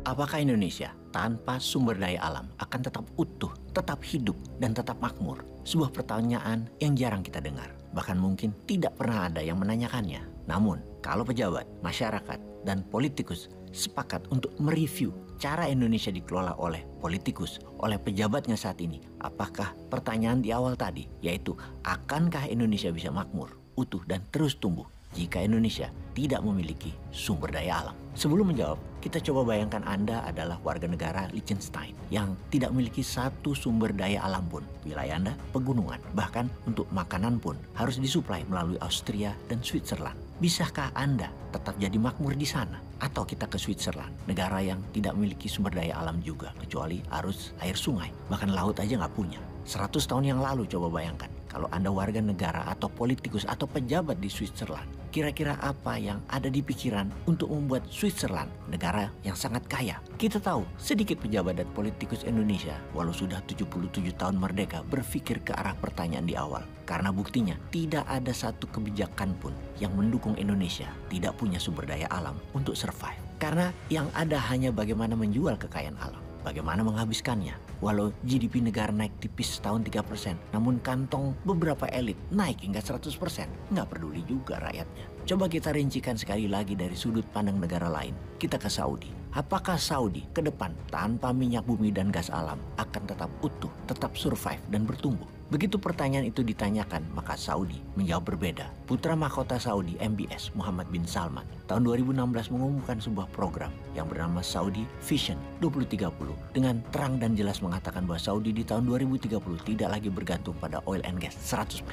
Apakah Indonesia tanpa sumber daya alam akan tetap utuh, tetap hidup, dan tetap makmur? Sebuah pertanyaan yang jarang kita dengar. Bahkan mungkin tidak pernah ada yang menanyakannya. Namun, kalau pejabat, masyarakat, dan politikus sepakat untuk mereview cara Indonesia dikelola oleh politikus, oleh pejabatnya saat ini, apakah pertanyaan di awal tadi, yaitu akankah Indonesia bisa makmur, utuh, dan terus tumbuh jika Indonesia tidak memiliki sumber daya alam? Sebelum menjawab, kita coba bayangkan Anda adalah warga negara Liechtenstein yang tidak memiliki satu sumber daya alam pun. Wilayah Anda pegunungan, bahkan untuk makanan pun harus disuplai melalui Austria dan Switzerland. Bisakah Anda tetap jadi makmur di sana? Atau kita ke Switzerland, negara yang tidak memiliki sumber daya alam juga, kecuali arus air sungai, bahkan laut aja nggak punya. 100 tahun yang lalu coba bayangkan, kalau Anda warga negara atau politikus atau pejabat di Switzerland, kira-kira apa yang ada di pikiran untuk membuat Switzerland negara yang sangat kaya? Kita tahu sedikit pejabat dan politikus Indonesia, walau sudah 77 tahun merdeka, berpikir ke arah pertanyaan di awal. Karena buktinya tidak ada satu kebijakan pun yang mendukung Indonesia tidak punya sumber daya alam untuk survive. Karena yang ada hanya bagaimana menjual kekayaan alam, bagaimana menghabiskannya. Walau GDP negara naik tipis setahun 3%, namun kantong beberapa elit naik hingga 100%. Nggak peduli juga rakyatnya. Coba kita rincikan sekali lagi dari sudut pandang negara lain. Kita ke Saudi. Apakah Saudi ke depan tanpa minyak bumi dan gas alam akan tetap utuh, tetap survive dan bertumbuh? Begitu pertanyaan itu ditanyakan, maka Saudi menjawab berbeda. Putra mahkota Saudi MBS Muhammad bin Salman tahun 2016 mengumumkan sebuah program yang bernama Saudi Vision 2030 dengan terang dan jelas mengatakan bahwa Saudi di tahun 2030 tidak lagi bergantung pada oil and gas 100%.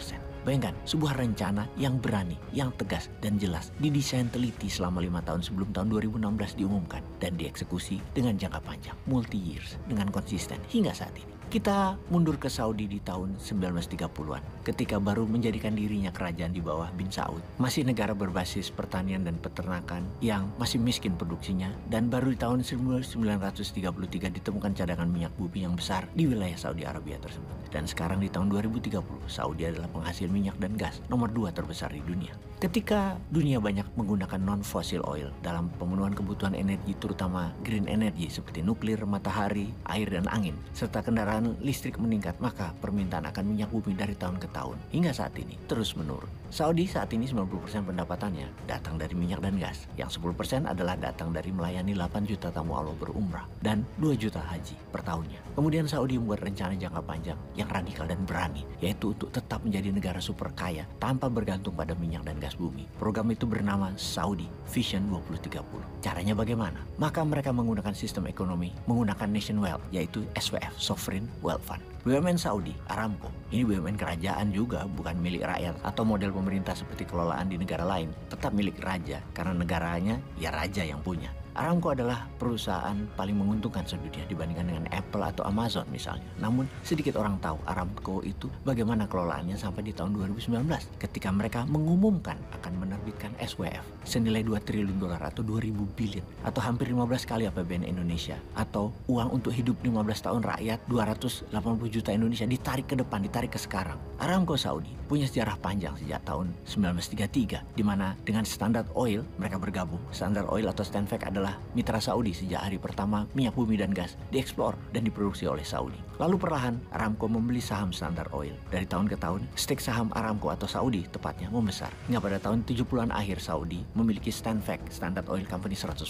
Bayangkan, sebuah rencana yang berani, yang tegas dan jelas didesain teliti selama 5 tahun sebelum tahun 2016 diumumkan dan dieksekusi dengan jangka panjang, multi years, dengan konsisten hingga saat ini. Kita mundur ke Saudi di tahun 1930-an ketika baru menjadikan dirinya kerajaan di bawah bin Saud. Masih negara berbasis pertanian dan peternakan yang masih miskin produksinya, dan baru di tahun 1933 ditemukan cadangan minyak bumi yang besar di wilayah Saudi Arabia tersebut. Dan sekarang di tahun 2030, Saudi adalah penghasil minyak dan gas nomor 2 terbesar di dunia. Ketika dunia banyak menggunakan non-fossil oil dalam pemenuhan kebutuhan energi, terutama green energy seperti nuklir, matahari, air, dan angin, serta kendaraan listrik meningkat, maka permintaan akan minyak bumi dari tahun ke tahun hingga saat ini terus menurun. Saudi saat ini 90% pendapatannya datang dari minyak dan gas, yang 10% adalah datang dari melayani 8 juta tamu Allah berumrah dan 2 juta haji per tahunnya. Kemudian Saudi membuat rencana jangka panjang yang radikal dan berani, yaitu untuk tetap menjadi negara super kaya tanpa bergantung pada minyak dan gas bumi. Program itu bernama Saudi Vision 2030. Caranya bagaimana? Maka mereka menggunakan sistem ekonomi, menggunakan nation wealth, yaitu SWF, Sovereign Wealth Fund. BUMN Saudi, Aramco, ini BUMN kerajaan juga, bukan milik rakyat atau model pemerintah seperti kelolaan di negara lain, tetap milik raja karena negaranya ya raja yang punya. Aramco adalah perusahaan paling menguntungkan sedunia dibandingkan dengan Apple atau Amazon misalnya. Namun sedikit orang tahu Aramco itu bagaimana kelolaannya sampai di tahun 2019 ketika mereka mengumumkan akan menerbitkan SWF senilai 2 triliun dolar atau 2.000 billion atau hampir 15 kali APBN Indonesia, atau uang untuk hidup 15 tahun rakyat 280 juta Indonesia ditarik ke depan, ditarik ke sekarang. Aramco Saudi punya sejarah panjang sejak tahun 1933 di mana dengan Standard Oil mereka bergabung. Standard Oil atau Stanvac adalah mitra Saudi sejak hari pertama minyak bumi dan gas dieksplor dan diproduksi oleh Saudi. Lalu perlahan Aramco membeli saham Standard Oil. Dari tahun ke tahun, stake saham Aramco atau Saudi tepatnya membesar. Hingga pada tahun 70-an akhir Saudi memiliki Stanvac, Standard Oil Company 100%.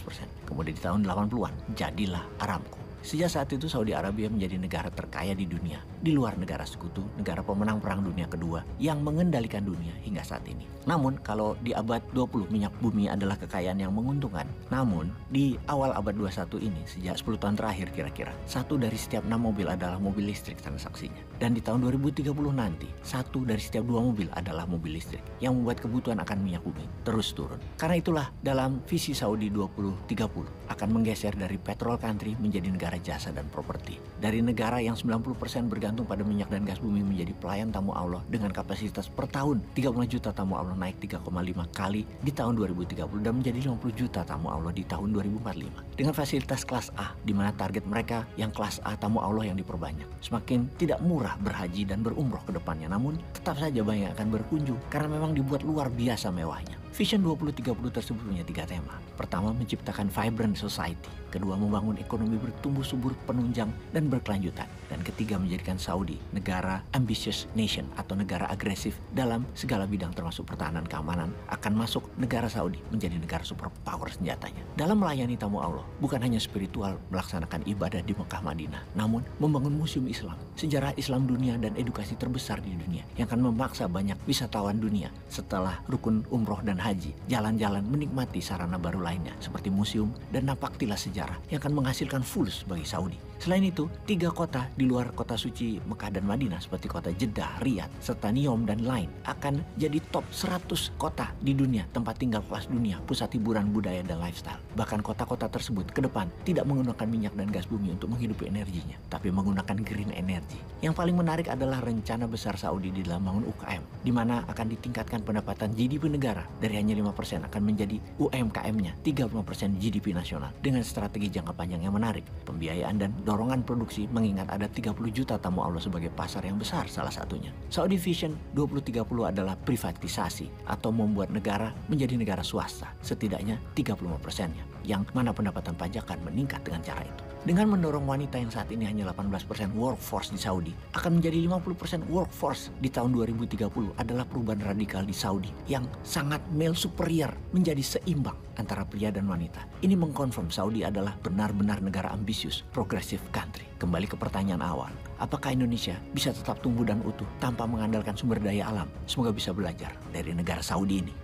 Kemudian di tahun 80-an jadilah Aramco. Sejak saat itu Saudi Arabia menjadi negara terkaya di dunia, di luar negara sekutu, negara pemenang Perang Dunia Kedua yang mengendalikan dunia hingga saat ini. Namun kalau di abad 20 minyak bumi adalah kekayaan yang menguntungkan, namun di awal abad 21 ini, sejak 10 tahun terakhir kira-kira, 1 dari setiap 6 mobil adalah mobil listrik transaksinya. Dan di tahun 2030 nanti, 1 dari setiap 2 mobil adalah mobil listrik, yang membuat kebutuhan akan minyak bumi terus turun. Karena itulah dalam visi Saudi 2030 akan menggeser dari petrol country menjadi negara jasa dan properti. Dari negara yang 90% bergantung pada minyak dan gas bumi menjadi pelayan tamu Allah dengan kapasitas per tahun 30 juta tamu Allah naik 3,5 kali di tahun 2030 dan menjadi 50 juta tamu Allah di tahun 2045. Dengan fasilitas kelas A, di mana target mereka yang kelas A tamu Allah yang diperbanyak. Semakin tidak murah berhaji dan berumroh ke depannya, namun tetap saja banyak akan berkunjung karena memang dibuat luar biasa mewahnya. Vision 2030 tersebut punya 3 tema. Pertama, menciptakan vibrant society. Kedua, membangun ekonomi bertumbuh subur, penunjang, dan berkelanjutan. Dan ketiga, menjadikan Saudi negara ambitious nation atau negara agresif dalam segala bidang termasuk pertahanan keamanan. Akan masuk negara Saudi menjadi negara superpower senjatanya. Dalam melayani tamu Allah, bukan hanya spiritual melaksanakan ibadah di Mekah Madinah, namun membangun museum Islam, sejarah Islam dunia dan edukasi terbesar di dunia yang akan memaksa banyak wisatawan dunia setelah rukun umroh dan haji, jalan-jalan menikmati sarana baru lainnya seperti museum dan napaktilas sejarah yang akan menghasilkan fulus bagi Saudi. Selain itu, 3 kota di luar kota suci Mekah dan Madinah seperti kota Jeddah, Riyadh, serta Neom dan lain akan jadi top 100 kota di dunia tempat tinggal kelas dunia, pusat hiburan, budaya, dan lifestyle. Bahkan kota-kota tersebut ke depan tidak menggunakan minyak dan gas bumi untuk menghidupi energinya, tapi menggunakan green energy. Yang paling menarik adalah rencana besar Saudi di dalam membangun UKM, di mana akan ditingkatkan pendapatan GDP negara dari hanya 5% akan menjadi UMKM-nya 30% GDP nasional dengan strategi jangka panjang yang menarik, pembiayaan dan dorongan produksi mengingat ada 30 juta tamu Allah sebagai pasar yang besar salah satunya. Saudi Vision 2030 adalah privatisasi atau membuat negara menjadi negara swasta, setidaknya 35%-nya, yang mana pendapatan pajak akan meningkat dengan cara itu. Dengan mendorong wanita yang saat ini hanya 18% workforce di Saudi, akan menjadi 50% workforce di tahun 2030 adalah perubahan radikal di Saudi yang sangat male superior menjadi seimbang antara pria dan wanita. Ini mengkonfirm Saudi adalah benar-benar negara ambisius, progressive country. Kembali ke pertanyaan awal, apakah Indonesia bisa tetap tumbuh dan utuh tanpa mengandalkan sumber daya alam? Semoga bisa belajar dari negara Saudi ini.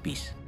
Peace.